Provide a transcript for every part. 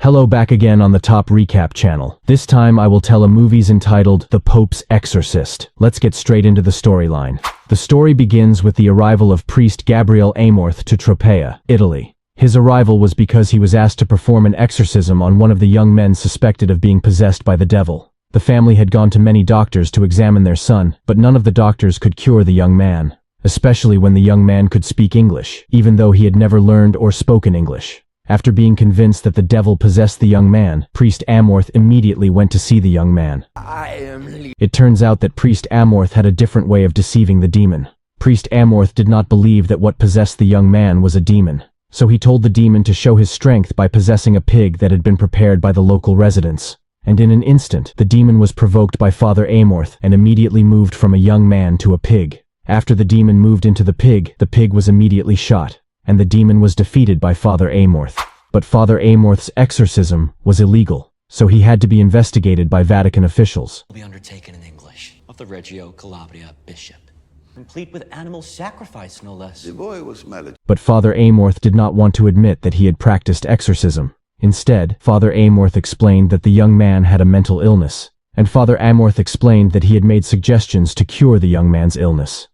Hello, back again on the Top Recap channel. This time I will tell a movie entitled The Pope's Exorcist. Let's get straight into the storyline. The story begins with the arrival of priest Gabriel Amorth to Tropea, Italy. His arrival was because he was asked to perform an exorcism on one of the young men suspected of being possessed by the devil. The family had gone to many doctors to examine their son, but none of the doctors could cure the young man, especially when the young man could speak English, even though he had never learned or spoken English. After being convinced that the devil possessed the young man, Priest Amorth immediately went to see the young man. It turns out that Priest Amorth had a different way of deceiving the demon. Priest Amorth did not believe that what possessed the young man was a demon, so he told the demon to show his strength by possessing a pig that had been prepared by the local residents. And in an instant, the demon was provoked by Father Amorth and immediately moved from a young man to a pig. After the demon moved into the pig was immediately shot, and the demon was defeated by Father Amorth. But Father Amorth's exorcism was illegal, so he had to be investigated by Vatican officials. Will be undertaken in English of the Reggio Calabria bishop, complete with animal sacrifice, no less. The boy was malady. But Father Amorth did not want to admit that he had practiced exorcism. Instead, Father Amorth explained that the young man had a mental illness, and Father Amorth explained that he had made suggestions to cure the young man's illness.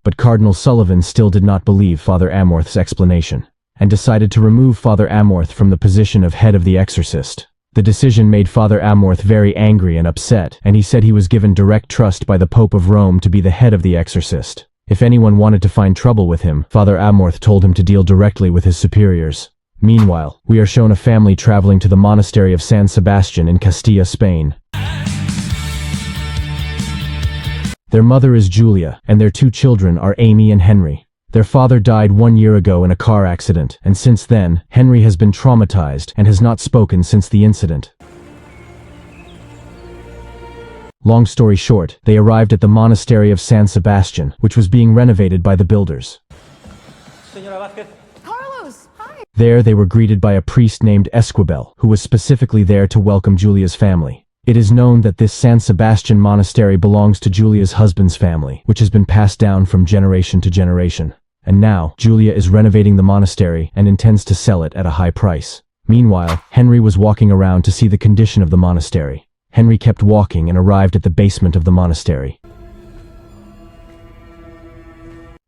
But Cardinal Sullivan still did not believe Father Amorth's explanation, and decided to remove Father Amorth from the position of head of the exorcist. The decision made Father Amorth very angry and upset, and he said he was given direct trust by the Pope of Rome to be the head of the exorcist. If anyone wanted to find trouble with him, Father Amorth told him to deal directly with his superiors. Meanwhile, we are shown a family traveling to the monastery of San Sebastian in Castilla, Spain. Their mother is Julia, and their two children are Amy and Henry. Their father died 1 year ago in a car accident, and since then, Henry has been traumatized and has not spoken since the incident. Long story short, they arrived at the monastery of San Sebastian, which was being renovated by the builders. Carlos, hi! There they were greeted by a priest named Esquibel, who was specifically there to welcome Julia's family. It is known that this San Sebastian monastery belongs to Julia's husband's family, which has been passed down from generation to generation. And now, Julia is renovating the monastery and intends to sell it at a high price. Meanwhile, Henry was walking around to see the condition of the monastery. Henry kept walking and arrived at the basement of the monastery.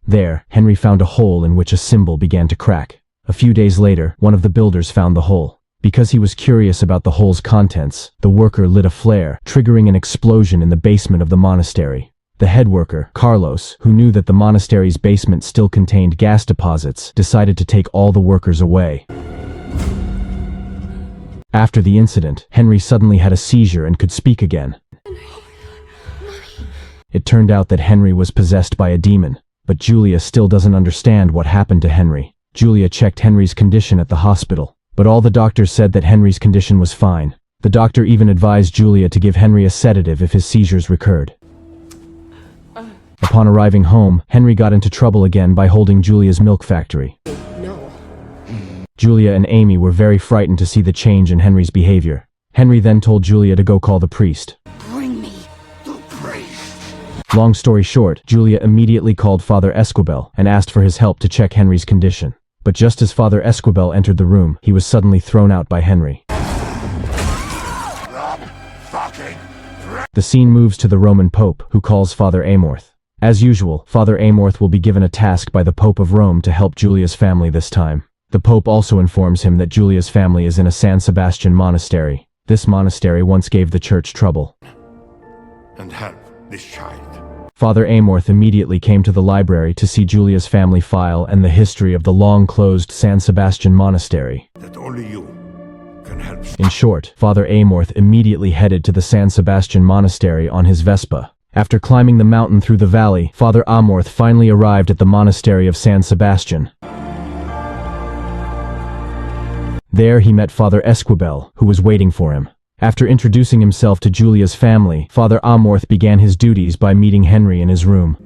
There, Henry found a hole in which a symbol began to crack. A few days later, one of the builders found the hole. Because he was curious about the hole's contents, the worker lit a flare, triggering an explosion in the basement of the monastery. The head worker, Carlos, who knew that the monastery's basement still contained gas deposits, decided to take all the workers away. After the incident, Henry suddenly had a seizure and could speak again. It turned out that Henry was possessed by a demon, but Julia still doesn't understand what happened to Henry. Julia checked Henry's condition at the hospital, but all the doctors said that Henry's condition was fine. The doctor even advised Julia to give Henry a sedative if his seizures recurred. Upon arriving home, Henry got into trouble again by holding Julia's milk factory. No. Julia and Amy were very frightened to see the change in Henry's behavior. Henry then told Julia to go call the priest. Bring me. The priest. Long story short, Julia immediately called Father Esquibel and asked for his help to check Henry's condition. But just as Father Esquibel entered the room, he was suddenly thrown out by Henry. The scene moves to the Roman Pope, who calls Father Amorth. As usual, Father Amorth will be given a task by the Pope of Rome to help Julia's family this time. The Pope also informs him that Julia's family is in a San Sebastian monastery. This monastery once gave the church trouble. And help this child. Father Amorth immediately came to the library to see Julia's family file and the history of the long-closed San Sebastian monastery. That only you can help. In short, Father Amorth immediately headed to the San Sebastian monastery on his Vespa. After climbing the mountain through the valley, Father Amorth finally arrived at the monastery of San Sebastian. There he met Father Esquibel, who was waiting for him. After introducing himself to Julia's family, Father Amorth began his duties by meeting Henry in his room.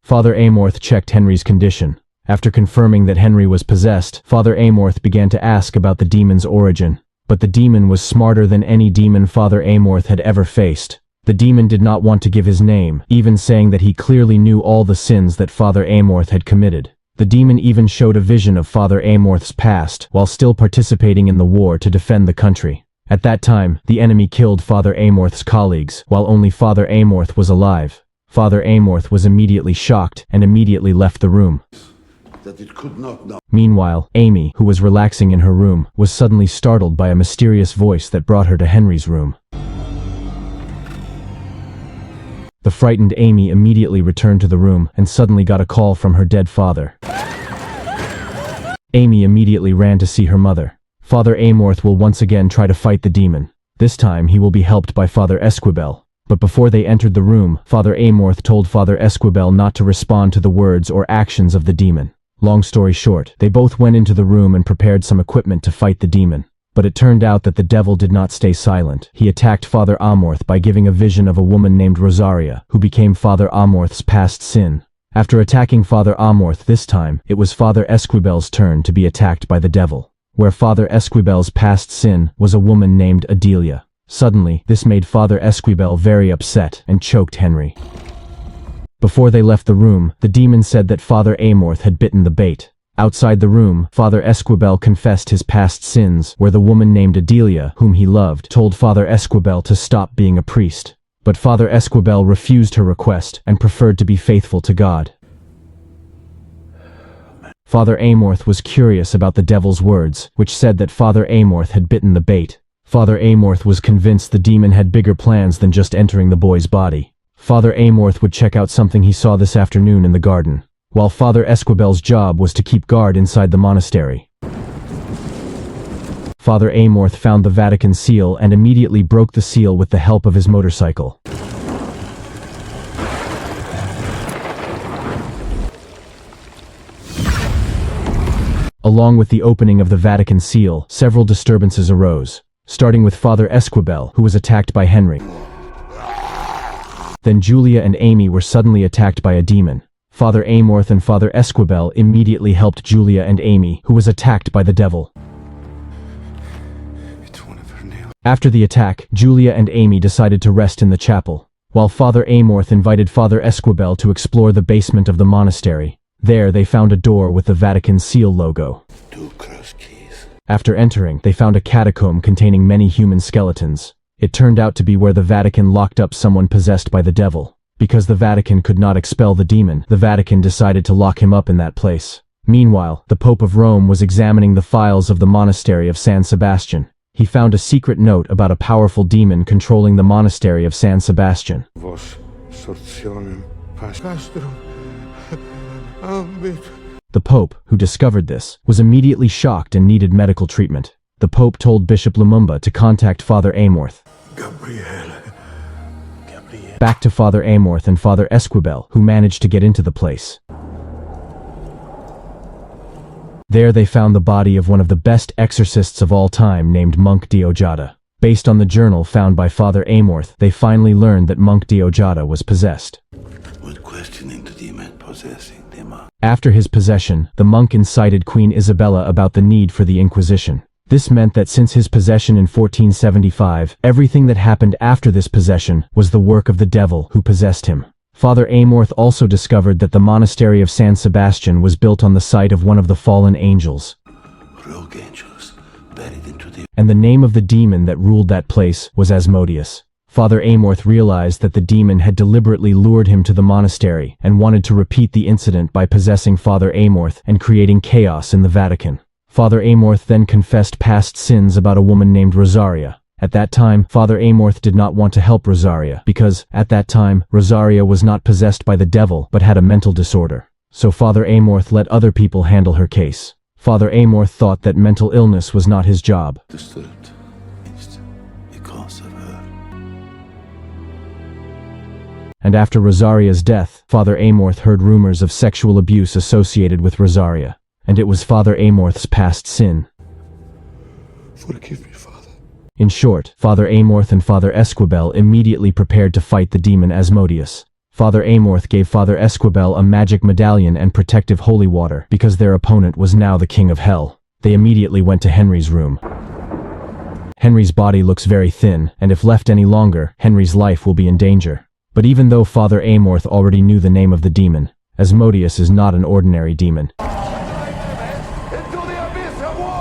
Father Amorth checked Henry's condition. After confirming that Henry was possessed, Father Amorth began to ask about the demon's origin. But the demon was smarter than any demon Father Amorth had ever faced. The demon did not want to give his name, even saying that he clearly knew all the sins that Father Amorth had committed. The demon even showed a vision of Father Amorth's past while still participating in the war to defend the country. At that time, the enemy killed Father Amorth's colleagues, while only Father Amorth was alive. Father Amorth was immediately shocked and immediately left the room. That it could not know. Meanwhile, Amy, who was relaxing in her room, was suddenly startled by a mysterious voice that brought her to Henry's room. The frightened Amy immediately returned to the room and suddenly got a call from her dead father. Amy immediately ran to see her mother. Father Amorth will once again try to fight the demon. This time he will be helped by Father Esquibel. But before they entered the room, Father Amorth told Father Esquibel not to respond to the words or actions of the demon. Long story short, they both went into the room and prepared some equipment to fight the demon. But it turned out that the devil did not stay silent. He attacked Father Amorth by giving a vision of a woman named Rosaria, who became Father Amorth's past sin. After attacking Father Amorth this time, it was Father Esquibel's turn to be attacked by the devil, where Father Esquibel's past sin was a woman named Adelia. Suddenly, this made Father Esquibel very upset and choked Henry. Before they left the room, the demon said that Father Amorth had bitten the bait. Outside the room, Father Esquibel confessed his past sins, where the woman named Adelia, whom he loved, told Father Esquibel to stop being a priest. But Father Esquibel refused her request and preferred to be faithful to God. Father Amorth was curious about the devil's words, which said that Father Amorth had bitten the bait. Father Amorth was convinced the demon had bigger plans than just entering the boy's body. Father Amorth would check out something he saw this afternoon in the garden, while Father Esquibel's job was to keep guard inside the monastery. Father Amorth found the Vatican seal and immediately broke the seal with the help of his motorcycle. Along with the opening of the Vatican seal, several disturbances arose, starting with Father Esquibel, who was attacked by Henry. Then Julia and Amy were suddenly attacked by a demon. Father Amorth and Father Esquibel immediately helped Julia and Amy, who was attacked by the devil. It's one of her nails. After the attack, Julia and Amy decided to rest in the chapel, while Father Amorth invited Father Esquibel to explore the basement of the monastery. There they found a door with the Vatican seal logo. 2 cross keys. After entering, they found a catacomb containing many human skeletons. It turned out to be where the Vatican locked up someone possessed by the devil. Because the Vatican could not expel the demon, the Vatican decided to lock him up in that place. Meanwhile, the Pope of Rome was examining the files of the monastery of San Sebastian. He found a secret note about a powerful demon controlling the monastery of San Sebastian. Vos sortionem castrum ambit. The Pope, who discovered this, was immediately shocked and needed medical treatment. The Pope told Bishop Lumumba to contact Father Amorth. Gabriel. Back to Father Amorth and Father Esquibel, who managed to get into the place. There they found the body of one of the best exorcists of all time named Monk Diojada. Based on the journal found by Father Amorth, they finally learned that Monk Diojada was possessed. With questioning the demon possessing the monk. After his possession, the monk incited Queen Isabella about the need for the Inquisition. This meant that since his possession in 1475, everything that happened after this possession was the work of the devil who possessed him. Father Amorth also discovered that the monastery of San Sebastian was built on the site of one of the fallen angels. Rogue angels buried into the... And the name of the demon that ruled that place was Asmodeus. Father Amorth realized that the demon had deliberately lured him to the monastery and wanted to repeat the incident by possessing Father Amorth and creating chaos in the Vatican. Father Amorth then confessed past sins about a woman named Rosaria. At that time, Father Amorth did not want to help Rosaria because, at that time, Rosaria was not possessed by the devil but had a mental disorder. So Father Amorth let other people handle her case. Father Amorth thought that mental illness was not his job. Disturbed. It's because of her. And after Rosaria's death, Father Amorth heard rumors of sexual abuse associated with Rosaria. And it was Father Amorth's past sin. Forgive me, Father. In short, Father Amorth and Father Esquibel immediately prepared to fight the demon Asmodeus. Father Amorth gave Father Esquibel a magic medallion and protective holy water because their opponent was now the king of hell. They immediately went to Henry's room. Henry's body looks very thin, and if left any longer, Henry's life will be in danger. But even though Father Amorth already knew the name of the demon, Asmodeus is not an ordinary demon.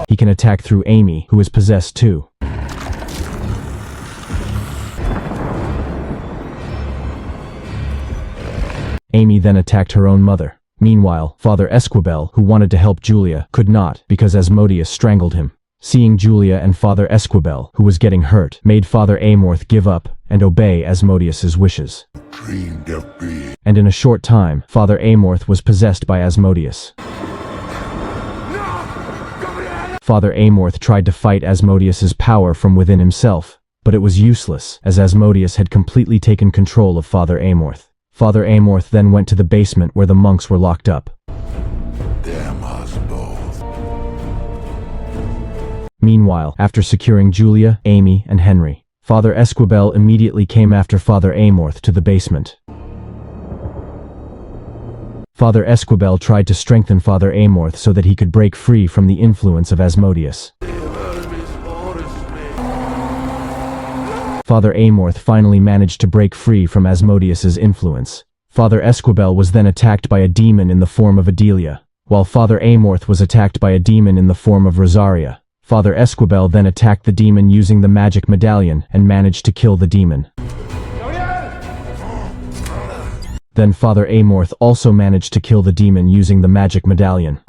He can attack through Amy, who is possessed too. Amy then attacked her own mother. Meanwhile, Father Esquibel, who wanted to help Julia, could not because Asmodeus strangled him. Seeing Julia and Father Esquibel, who was getting hurt, made Father Amorth give up and obey Asmodeus's wishes. And in a short time, Father Amorth was possessed by Asmodeus. Father Amorth tried to fight Asmodeus's power from within himself, but it was useless, as Asmodeus had completely taken control of Father Amorth. Father Amorth then went to the basement where the monks were locked up. Damn us both. Meanwhile, after securing Julia, Amy, and Henry, Father Esquibel immediately came after Father Amorth to the basement. Father Esquibel tried to strengthen Father Amorth so that he could break free from the influence of Asmodeus. Father Amorth finally managed to break free from Asmodeus's influence. Father Esquibel was then attacked by a demon in the form of Adelia, while Father Amorth was attacked by a demon in the form of Rosaria. Father Esquibel then attacked the demon using the magic medallion and managed to kill the demon. Then Father Amorth also managed to kill the demon using the magic medallion.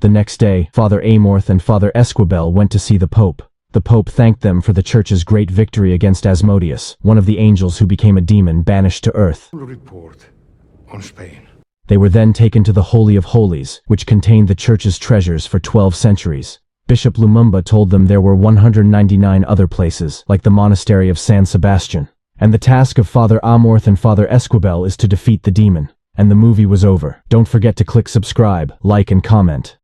The next day, Father Amorth and Father Esquibel went to see the Pope. The Pope thanked them for the Church's great victory against Asmodeus, one of the angels who became a demon banished to Earth. Report on Spain. They were then taken to the Holy of Holies, which contained the Church's treasures for 12 centuries. Bishop Lumumba told them there were 199 other places, like the monastery of San Sebastian. And the task of Father Amorth and Father Esquibel is to defeat the demon. And the movie was over. Don't forget to click subscribe, like and comment.